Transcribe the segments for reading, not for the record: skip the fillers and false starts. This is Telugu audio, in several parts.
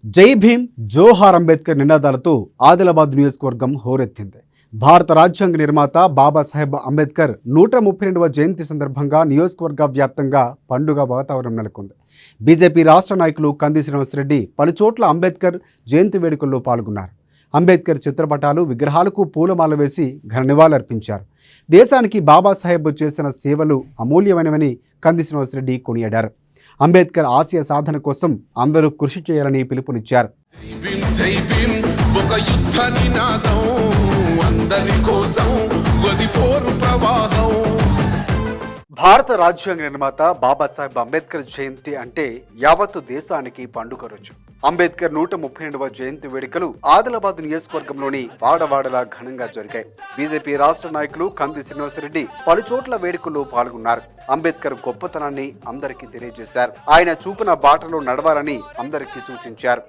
జై భీమ్ జోహార్ అంబేద్కర్ నినాదాలతో ఆదిలాబాద్ నియోజకవర్గం హోరెత్తింది. భారత రాజ్యాంగ నిర్మాత బాబాసాహెబ్ అంబేద్కర్ 132వ జయంతి సందర్భంగా నియోజకవర్గ వ్యాప్తంగా పండుగ వాతావరణం నెలకొంది. బీజేపీ రాష్ట్ర నాయకులు కంది శ్రీనివాసరెడ్డి పలుచోట్ల అంబేద్కర్ జయంతి వేడుకల్లో పాల్గొన్నారు. అంబేద్కర్ చిత్రపటాలు, విగ్రహాలకు పూలమాల వేసి ఘన నివాళులర్పించారు. దేశానికి బాబాసాహెబ్ చేసిన సేవలు అమూల్యమైనవని కంది శ్రీనివాసరెడ్డి కొనియాడారు. అంబేద్కర్ ఆశయ సాధన కోసం అందరూ కృషి చేయాలని పిలుపునిచ్చారు. భారత రాజ్యాంగ నిర్మాత బాబాసాహెబ్ అంబేద్కర్ జయంతి అంటే యావత్తు దేశానికి పండుగ రోజు. అంబేద్కర్ 132వ జయంతి వేడుకలు ఆదిలాబాద్ నియోజకవర్గంలోని వాడవాడలా ఘనంగా జరిగాయి. బీజేపీ రాష్ట్ర నాయకులు కంది శ్రీనివాసరెడ్డి పలుచోట్ల వేడుకల్లో పాల్గొన్నారు. అంబేద్కర్ గొప్పతనాన్ని అందరికీ తెలియజేశారు. ఆయన చూపిన బాటలో నడవాలని అందరికీ సూచించారు.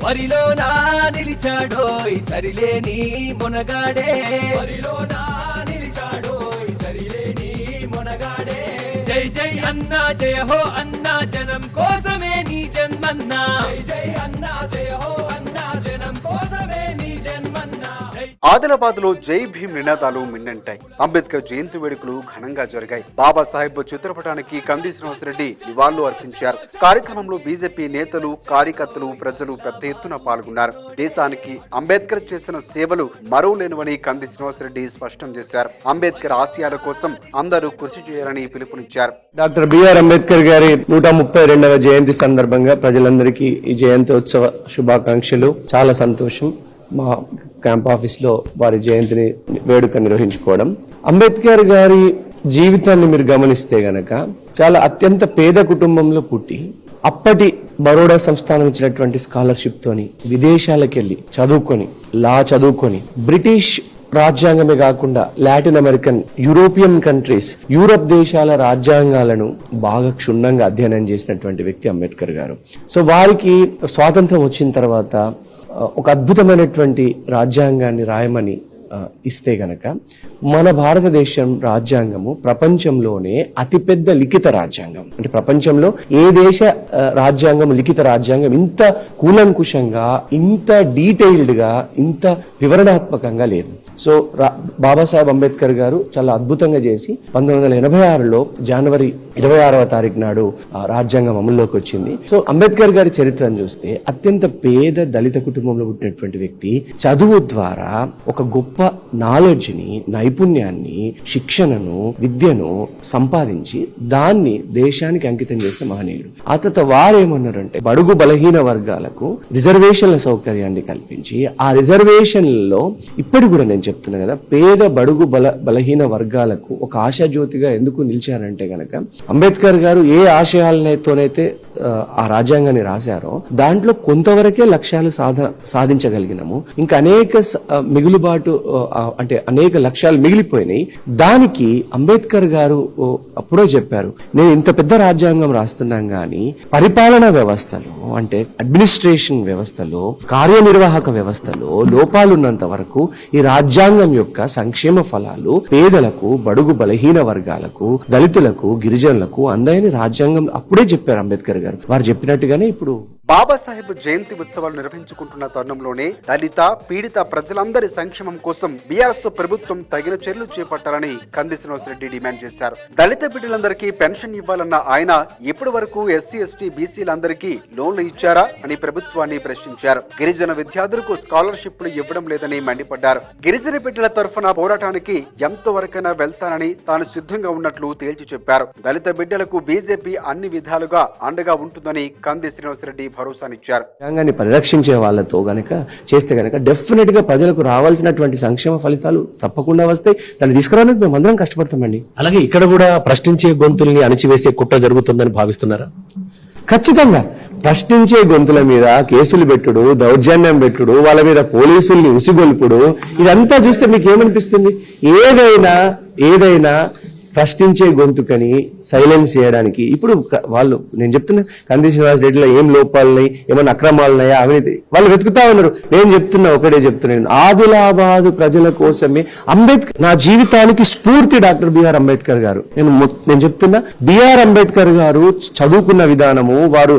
పరిలో నా నిలిచాడోయ్ సరిలేని మునగాడే, పరిలో నా నిలిచాడోయ్ సరిలేని మునగాడే. జై జై అన్నా జయ హో అన్నా జనం కోసమే నీ జన్మన్నా, జై జై అన్నా జయ హో అన్నా జనం కోసమే నీ జన్మన్నా. ఆదిలాబాద్ లో జై భీమ్ నినాదాలు మిన్నంటాయి. అంబేద్కర్ జయంతి వేడుకలు ఘనంగా జరిగాయి. బాబాసాహెబ్ చిత్రపటానికి కంది శ్రీనివాసరెడ్డి నివాళులు అర్పించారు. కార్యక్రమంలో బీజేపీ నేతలు, కార్యకర్తలు, ప్రజలు పెద్ద ఎత్తున పాల్గొన్నారు. దేశానికి అంబేద్కర్ చేసిన సేవలు మరువలేనివని కంది శ్రీనివాసరెడ్డి స్పష్టం చేశారు. అంబేద్కర్ ఆశయాల కోసం అందరూ కృషి చేయాలని పిలుపునిచ్చారు. డాక్టర్ బిఆర్ అంబేద్కర్ గారి 132వ జయంతి సందర్భంగా ప్రజలందరికీ ఈ జయంతోత్సవ శుభాకాంక్షలు. చాలా సంతోషం మా క్యాంప్ ఆఫీస్ లో వారి జయంతిని వేడుక నిర్వహించుకోవడం. అంబేద్కర్ గారి జీవితాన్ని మీరు గమనిస్తే గనక చాలా అత్యంత పేద కుటుంబంలో పుట్టి అప్పటి బరోడా సంస్థానం ఇచ్చినటువంటి స్కాలర్షిప్ తోని విదేశాలకు వెళ్లి చదువుకొని బ్రిటిష్ రాజ్యాంగమే కాకుండా Latin American, European countries, Europe దేశాల రాజ్యాంగాలను బాగా క్షుణ్ణంగా అధ్యయనం చేసినటువంటి వ్యక్తి అంబేద్కర్ గారు. సో వారికి స్వాతంత్రం వచ్చిన తర్వాత ఒక అద్భుతమైనటువంటి రాజ్యాంగాన్ని రాయమని ఇస్తే గనక మన భారతదేశం రాజ్యాంగము ప్రపంచంలోనే అతిపెద్ద లిఖిత రాజ్యాంగం. అంటే ప్రపంచంలో ఏ దేశ రాజ్యాంగం, లిఖిత రాజ్యాంగం ఇంత కూలంకుషంగా, ఇంత డీటెయిల్డ్ గా, ఇంత వివరణాత్మకంగా లేదు. సో బాబాసాహెబ్ అంబేద్కర్ గారు చాలా అద్భుతంగా చేసి 1986లో జనవరి 26వ తారీఖు నాడు రాజ్యాంగం అమల్లోకి వచ్చింది. సో అంబేద్కర్ గారి చరిత్రను చూస్తే అత్యంత పేద దళిత కుటుంబంలో పుట్టినటువంటి వ్యక్తి చదువు ద్వారా ఒక గొప్ప నాలెడ్జ్ ని, నైపుణ్యాన్ని, శిక్షణను, విద్యను సంపాదించి దాన్ని దేశానికి అంకితం చేసిన మహనీయుడు. ఆ తర్వాత వారేమన్నారంటే బడుగు బలహీన వర్గాలకు రిజర్వేషన్ల సౌకర్యాన్ని కల్పించి ఆ రిజర్వేషన్లలో ఇప్పటి కూడా నేను చెప్తున్నా కదా, పేద బడుగు బలహీన వర్గాలకు ఒక ఆశాజ్యోతిగా ఎందుకు నిలిచారంటే గనక అంబేద్కర్ గారు ఏ ఆశయాలతోనైతే ఆ రాజ్యాంగాన్ని రాశారో దాంట్లో కొంతవరకే లక్ష్యాలు సాధించగలిగినాము. ఇంకా అనేక మిగులుబాటు అంటే అనేక లక్ష్యాలు మిగిలిపోయినాయి. దానికి అంబేద్కర్ గారు అప్పుడే చెప్పారు, నేను ఇంత పెద్ద రాజ్యాంగం రాస్తున్నాం గాని పరిపాలనా వ్యవస్థలో, అంటే అడ్మినిస్ట్రేషన్ వ్యవస్థలో, కార్యనిర్వాహక వ్యవస్థలో లోపాలున్నంత వరకు ఈ రాజ్యాంగం యొక్క సంక్షేమ ఫలాలు పేదలకు, బడుగు బలహీన వర్గాలకు, దళితులకు, గిరిజనులకు అందని రాజ్యాంగం అప్పుడే చెప్పారు అంబేద్కర్ గారు. వారు చెప్పినట్టుగానే ఇప్పుడు బాబాసాహెబ్ జయంతి ఉత్సవాలు నిర్వహించుకుంటున్న తరుణంలోనే దళిత, పీడిత ప్రజలందరి సంక్షేమం కోసం బీఆర్ఎస్ ప్రభుత్వం తగిన చర్యలు చేపట్టాలని కంది శ్రీనివాసరెడ్డి డిమాండ్ చేశారు. దళిత బిడ్డలందరికీ పెన్షన్ ఇవ్వాలన్న ఆయన ఇప్పటి వరకు ఎస్సీ, ఎస్టీ, బీసీలందరికీ లోన్లు ఇచ్చారా అని ప్రభుత్వాన్ని ప్రశ్నించారు. గిరిజన విద్యార్థులకు స్కాలర్షిప్లు ఇవ్వడం లేదని మండిపడ్డారు. గిరిజన బిడ్డల తరఫున పోరాటానికి ఎంతవరకైనా వెళ్తానని తాను సిద్ధంగా ఉన్నట్లు తేల్చి చెప్పారు. దళిత బిడ్డలకు బీజేపీ అన్ని విధాలుగా అండగా ఉంటుందని కంది శ్రీనివాసరెడ్డి భరోసానిచ్చారు. రాజ్యాంగాన్ని పరిరక్షించే వాళ్ళతో గనక చేస్తే గనక డెఫినెట్ గా ప్రజలకు రావాల్సినటువంటి సంక్షేమ ఫలితాలు తప్పకుండా వస్తాయి. దాన్ని తీసుకురావడానికి మేము అందరం కష్టపడతామండి. అలాగే ఇక్కడ కూడా ప్రశ్నించే గొంతుల్ని అణిచివేసే కుట్ర జరుగుతుందని భావిస్తున్నారా? ఖచ్చితంగా ప్రశ్నించే గొంతుల మీద కేసులు పెట్టుడు, దౌర్జన్యం పెట్టుడు, వాళ్ళ మీద పోలీసుల్ని ఉసిగొల్పుడు, ఇదంతా చూస్తే మీకు ఏమనిపిస్తుంది? ఏదైనా ప్రశ్నించే గొంతుకని సైలెన్స్ చేయడానికి ఇప్పుడు వాళ్ళు నేను చెప్తున్నా కంది శ్రీనివాస్ రెడ్డిలో ఏం లోపాలున్నాయి, ఏమైనా అక్రమాలు ఉన్నాయా, అవినీతి వాళ్ళు వెతుకుతా ఉన్నారు. నేను చెప్తున్నా ఒకటే చెప్తున్నాను, ఆదిలాబాద్ ప్రజల కోసమే అంబేద్కర్ నా జీవితానికి స్ఫూర్తి డాక్టర్ బిఆర్ అంబేద్కర్ గారు. నేను చెప్తున్నా బిఆర్ అంబేద్కర్ గారు చదువుకున్న విధానము, వారు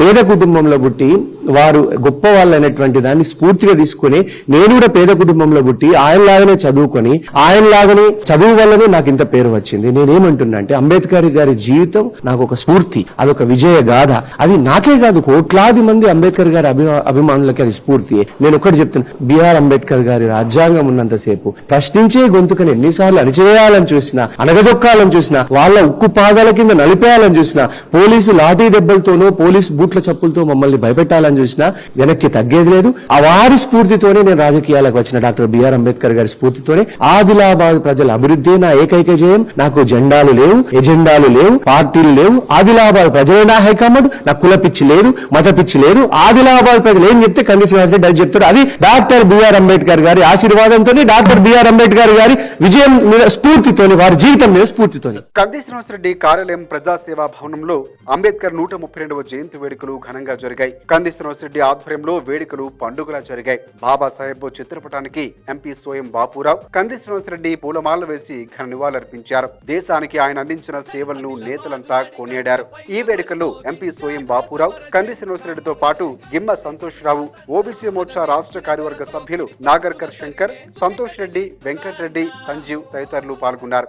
పేద కుటుంబంలో పుట్టి వారు గొప్ప వాళ్ళు అనేటువంటి దాన్ని స్ఫూర్తిగా తీసుకుని నేను కూడా పేద కుటుంబంలో పుట్టి ఆయనలాగానే చదువుకొని ఆయనలాగానే చదువు వల్లనే నాకు ఇంత పేరు వచ్చింది. నేనేమంటున్నా అంటే అంబేద్కర్ గారి జీవితం నాకు ఒక స్ఫూర్తి, అదొక విజయ గాథ. అది నాకే కాదు, కోట్లాది మంది అంబేద్కర్ గారి అభిమానులకి అది స్ఫూర్తి. నేను ఒకటి చెప్తున్నా, బిఆర్ అంబేద్కర్ గారి రాజ్యాంగం ఉన్నంతసేపు ప్రశ్నించే గొంతుకని ఎన్నిసార్లు అణిచివేయాలని చూసినా, అనగదొక్కాలని చూసినా, వాళ్ళ ఉక్కు పాదాల కింద నలిపేయాలని చూసినా, పోలీసు లాఠీ దెబ్బలతోనో పోలీసు బూట్ల చప్పులతో మమ్మల్ని భయపెట్టాలని చూసినా వెనక్కి తగ్గేది లేదు. ఆ వారి స్ఫూర్తితోనే నేను రాజకీయాలకు వచ్చిన డాక్టర్ బిఆర్ అంబేద్కర్ గారి స్ఫూర్తితోనే ఆదిలాబాద్ ప్రజల అభివృద్ధి నా ఏకైక జయం. నాకు జెండాలు లేవు, ఎజెండాలు లేవు, పార్టీలు లేవు. ఆదిలాబాద్ ప్రజలే నా హైకమాండ్. నా కుల పిచ్చి లేదు, మత పిచ్చి లేదు. ఆదిలాబాద్ ప్రజలు ఏం చెప్తే కంది శ్రీనివాస్ రెడ్డి అది చెప్తారు. అది డాక్టర్ బిఆర్ అంబేద్కర్ గారి ఆశీర్వాదంతో, డాక్టర్ బిఆర్ అంబేద్కర్ గారి విజయం మీద స్ఫూర్తితోని, వారి జీవితం మీద స్ఫూర్తితోని. కంది శ్రీనివాస్ రెడ్డి కార్యాలయం ప్రజాసేవా భవనంలో అంబేద్కర్ 132వ జయంతి వేడుకలు ఘనంగా జరిగాయి. కంది శ్రీనివాస్ రెడ్డి ఆధ్వర్యంలో వేడుకలు పండుగలా జరిగాయి. బాబాసాహెబ్ చిత్రపటానికి ఎంపీ సోయం బాపురావు, కంది శ్రీనివాస్ రెడ్డి పూలమాలలు వేసి ఘన నివాళులర్పించారు. దేశానికి ఆయన అందించిన సేవలను నేతలంతా కొనియాడారు. ఈ వేడుకల్లో ఎంపీ సోయం బాపురావు, కంది శ్రీనివాస్ రెడ్డితో పాటు గిమ్మ సంతోష్ రావు, ఓబీసీ మోర్చా రాష్ట్ర కార్యవర్గ సభ్యులు నాగర్కర్ శంకర్, సంతోష్ రెడ్డి, వెంకటరెడ్డి, సంజీవ్ తదితరులు పాల్గొన్నారు.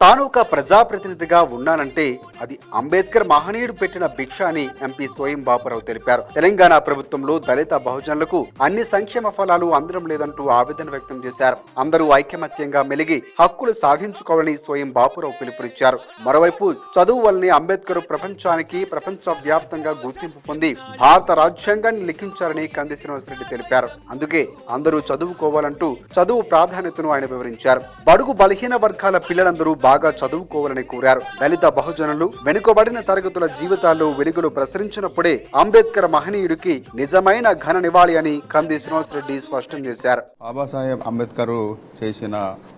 తాను ఒక ప్రజాప్రతినిధిగా ఉన్నానంటే అది అంబేద్కర్ మహనీయుడు పెట్టిన భిక్ష అని ఎంపీ సోయం బాపురావు తెలిపారు. తెలంగాణ ప్రభుత్వంలో దళిత బహుజనులకు అన్ని సంక్షేమ ఫలాలు అందడం లేదంటూ ఆవేదన వ్యక్తం చేశారు. అందరూ ఐకమత్యంగా మెలిగి హక్కులు సాధించుకోవాలని సోయం బాపురావు పిలుపునిచ్చారు. మరోవైపు చదువు వల్లనే అంబేద్కర్ ప్రపంచ వ్యాప్తంగా గుర్తింపు పొంది భారత రాజ్యాంగాన్ని లిఖించారని కంది శ్రీనివాస్ రెడ్డి తెలిపారు. అందుకే అందరూ చదువుకోవాలంటూ చదువు ప్రాధాన్యతను ఆయన వివరించారు. బడుగు బలహీన వర్గాల పిల్లలందరూ బాగా చదువుకోవాలని కోరారు. దళిత బహుజనులు వెనుకబడిన తరగతుల జీవితాల్లో వెలుగులు ప్రసరించినప్పుడే అంబేద్కర్ మహనీయుడికి నిజమైన ఘన నివాళి అని కంది శ్రీనివాస్ రెడ్డి స్పష్టం చేశారు. బాబాసాహెబ్ అంబేద్కర్ చేసిన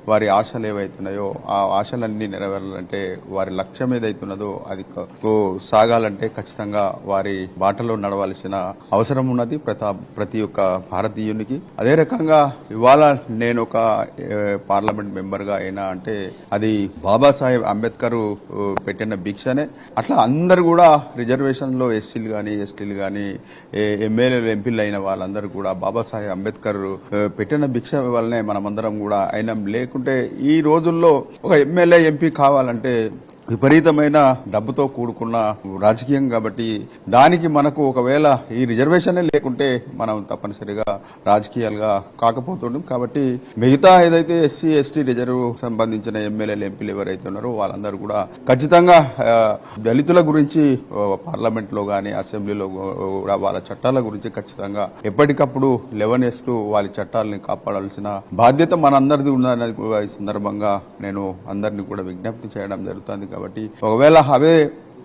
వారి ఆశలు ఏవైతున్నాయో ఆ ఆశలన్నీ నెరవేరాలంటే, వారి లక్ష్యం ఏదైతున్నదో అది సాగాలంటే ఖచ్చితంగా వారి బాటలో నడవాల్సిన అవసరం ఉన్నది ప్రతి ఒక్క భారతీయునికి. అదే రకంగా ఇవాళ నేను ఒక పార్లమెంట్ మెంబర్ గా అయినా అంటే అది బాబాసాహెబ్ అంబేద్కర్ పెట్టిన భిక్షనే. అట్లా అందరు కూడా రిజర్వేషన్ లో ఎస్సీలు గాని ఎస్టీలు గాని ఎమ్మెల్యేలు ఎంపీలు అయిన వాళ్ళందరూ కూడా బాబాసాహెబ్ అంబేద్కర్ పెట్టిన భిక్ష వల్లనే మనమందరం కూడా అయినాం. లేకుంటే ఈ రోజుల్లో ఒక ఎమ్మెల్యే ఎంపీ కావాలంటే విపరీతమైన డబ్బుతో కూడుకున్న రాజకీయం కాబట్టి దానికి మనకు ఒకవేళ ఈ రిజర్వేషనే లేకుంటే మనం తప్పనిసరిగా రాజకీయాలుగా కాకపోతుండం. కాబట్టి మిగతా ఏదైతే ఎస్సీ ఎస్టీ రిజర్వ్ సంబంధించిన ఎమ్మెల్యేలు ఎంపీలు ఎవరైతే ఉన్నారో వాళ్ళందరూ కూడా ఖచ్చితంగా దళితుల గురించి పార్లమెంట్ లో గానీ అసెంబ్లీలో కూడా వాళ్ళ చట్టాల గురించి ఖచ్చితంగా ఎప్పటికప్పుడు లేవనేస్తూ వాళ్ళ చట్టాలని కాపాడాల్సిన బాధ్యత మనందరిది ఉన్నదని ఈ సందర్భంగా నేను అందరినీ కూడా విజ్ఞప్తి చేయడం జరుగుతుంది. కాబట్టి ఒకవేళ అవే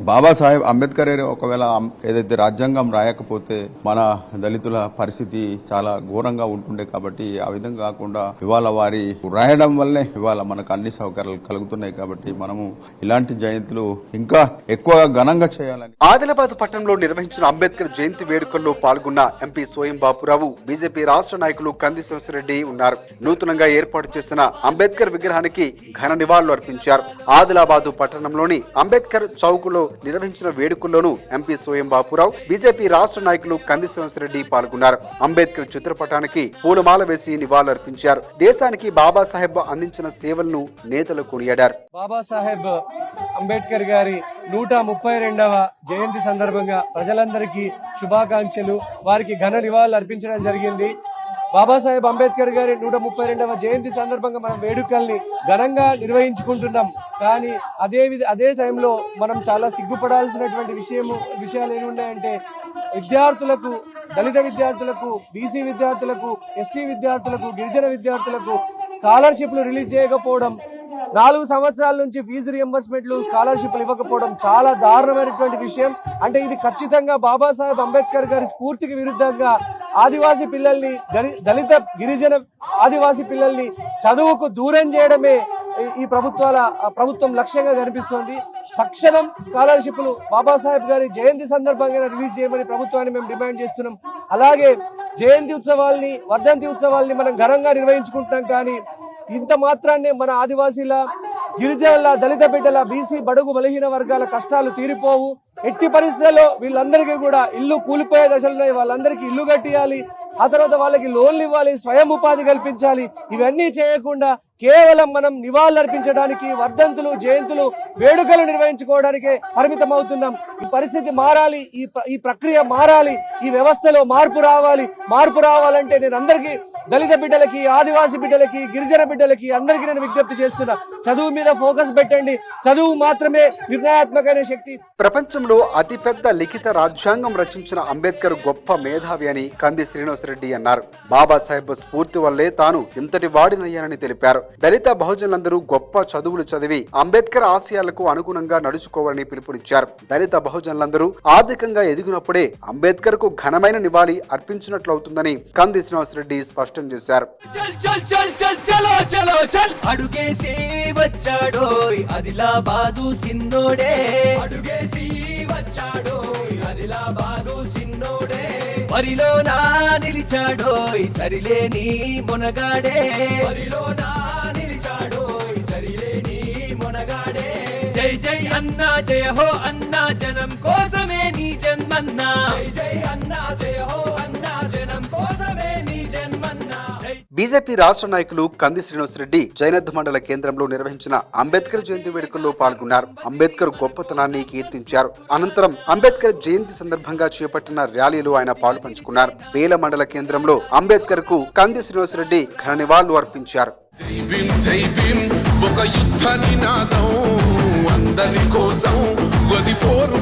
బాబాసాహెబ్ అంబేద్కర్ ఒకవేళ ఏదైతే రాజ్యాంగం రాయకపోతే మన దళితుల పరిస్థితి చాలా ఘోరంగా ఉంటుండే. కాబట్టి ఆ విధంగా కాకుండా ఇవాళ వారి రాయడం వల్లనే ఇవాళ మనకు అన్ని సౌకర్యాలు కలుగుతున్నాయి. కాబట్టి మనము ఇలాంటి జయంతులు ఇంకా ఎక్కువ ఘనంగా చేయాలని. ఆదిలాబాద్ పట్టణంలో నిర్వహించిన అంబేద్కర్ జయంతి వేడుకల్లో పాల్గొన్న ఎంపీ సోయం బాపురావు, బీజేపీ రాష్ట్ర నాయకులు కంది శ్రీనివాస్ రెడ్డి ఉన్నారు. నూతనంగా ఏర్పాటు చేసిన అంబేద్కర్ విగ్రహానికి ఘన నివాళులు అర్పించారు. ఆదిలాబాద్ పట్టణంలోని అంబేద్కర్ చౌక్ నిర్వహించిన వేడుకల్లోనూ ఎంపీ సోయం బాపురావు, బీజేపీ రాష్ట్ర నాయకులు కంది శ్రీనివాస్ రెడ్డి పాల్గొన్నారు. అంబేద్కర్ చిత్రపటానికి పూలమాల వేసి నివాళులర్పించారు. దేశానికి బాబాసాహెబ్ అందించిన సేవలను నేతలు కొనియాడారు. బాబాసాహెబ్ అంబేద్కర్ గారి 132వ జయంతి సందర్భంగా ప్రజలందరికీ శుభాకాంక్షలు, వారికి ఘన నివాళులు అర్పించడం జరిగింది. బాబాసాహెబ్ అంబేద్కర్ గారి 132వ జయంతి సందర్భంగా మనం వేడుకల్ని ఘనంగా నిర్వహించుకుంటున్నాం. కానీ అదే టైంలో మనం చాలా సిగ్గుపడాల్సినటువంటి విషయాలు ఏమున్నాయంటే, విద్యార్థులకు, దళిత విద్యార్థులకు, బీసీ విద్యార్థులకు, ఎస్టీ విద్యార్థులకు, గిరిజన విద్యార్థులకు స్కాలర్షిప్లు రిలీజ్ చేయకపోవడం, 4 సంవత్సరాల నుంచి ఫీజు రియంబర్స్మెంట్లు, స్కాలర్షిప్లు ఇవ్వకపోవడం చాలా దారుణమైనటువంటి విషయం. అంటే ఇది ఖచ్చితంగా బాబాసాహెబ్ అంబేద్కర్ గారి స్ఫూర్తికి విరుద్ధంగా ఆదివాసీ పిల్లల్ని, దళిత గిరిజన ఆదివాసీ పిల్లల్ని చదువుకు దూరం చేయడమే ఈ ప్రభుత్వం లక్ష్యంగా కనిపిస్తోంది. తక్షణం స్కాలర్షిప్లు బాబాసాహెబ్ గారి జయంతి సందర్భంగా రిలీజ్ చేయమని ప్రభుత్వాన్ని మేము డిమాండ్ చేస్తున్నాం. అలాగే జయంతి ఉత్సవాల్ని, వర్ధంతి ఉత్సవాల్ని మనం ఘనంగా నిర్వహించుకుంటున్నాం, కానీ ఇంత మాత్రాన్నే మన ఆదివాసీల, గిరిజనుల, దళిత బిడ్డల, బీసీ బడుగు బలహీన వర్గాల కష్టాలు తీరిపోవు. ఎట్టి పరిస్థితుల్లో వీళ్ళందరికీ కూడా ఇల్లు కూలిపోయే దశలో వాళ్ళందరికీ ఇల్లు కట్టియాలి, ఆ తర్వాత వాళ్ళకి లోన్లు ఇవ్వాలి, స్వయం ఉపాధి కల్పించాలి. ఇవన్నీ చేయకుండా కేవలం మనం నివాళులర్పించడానికి, వర్ధంతులు, జయంతులు, వేడుకలు నిర్వహించుకోవడానికే పరిమితం అవుతున్నాం. ఈ పరిస్థితి మారాలి, ఈ ప్రక్రియ మారాలి, ఈ వ్యవస్థలో మార్పు రావాలంటే నేను అందరికీ, దళిత బిడ్డలకి, ఆదివాసీ బిడ్డలకి, గిరిజన బిడ్డలకి అందరికీ నేను విజ్ఞప్తి చేస్తున్నా, చదువు మీద ఫోకస్ పెట్టండి. చదువు మాత్రమే నిర్ణయాత్మకమైన శక్తి. ప్రపంచంలో అతిపెద్ద లిఖిత రాజ్యాంగం రచించిన అంబేద్కర్ గొప్ప మేధావి అని కంది శ్రీనివాసరెడ్డి అన్నారు. బాబాసాహెబ్ స్ఫూర్తి వల్లే తాను ఇంతటి వాడినయ్యానని తెలిపారు. దళిత బహుజనులందరూ గొప్ప చదువులు చదివి అంబేద్కర్ ఆశయాలకు అనుగుణంగా నడుచుకోవాలని పిలుపునిచ్చారు. దళిత బహుజనులందరూ ఆర్థికంగా ఎదిగినప్పుడే అంబేద్కర్ కు ఘనమైన నివాళి అర్పించినట్లవుతుందని కంది శ్రీనివాసరెడ్డి స్పష్టం చేశారు. అడుగేసి వచ్చాడోయ్ ఆదిలాబాదు సిన్నోడే, అడుగేసి వచ్చాడోయ్ ఆదిలాబాదు సిన్నోడే, పరిలోనా నిలిచాడోయ్ సరిలేని మొనగాడే, పరిలోనా నిలిచాడోయ్ సరిలేని మొనగాడే. జై జై అన్నా జయ హో అన్నా, జనం కోసమే నీ జన్మన్నా, జై జై అన్నా జయ హో అన్నా, జనం కోసమే నీ జన్మన్నా. బీజేపీ రాష్ట్ర నాయకులు కంది శ్రీనివాసరెడ్డి జైనద్ మండల కేంద్రంలో నిర్వహించిన అంబేద్కర్ జయంతి వేడుకల్లో పాల్గొన్నారు. అంబేద్కర్ గొప్పతనాన్ని కీర్తించారు. అనంతరం అంబేద్కర్ జయంతి సందర్భంగా చేపట్టిన ర్యాలీలో ఆయన పాలుపంచుకున్నారు. వేల మండల కేంద్రంలో అంబేద్కర్ కు కంది శ్రీనివాసరెడ్డి ఘన నివాళులు అర్పించారు. ఒక యుద్ధ నినాదం అందరి కోసం, గది పోరు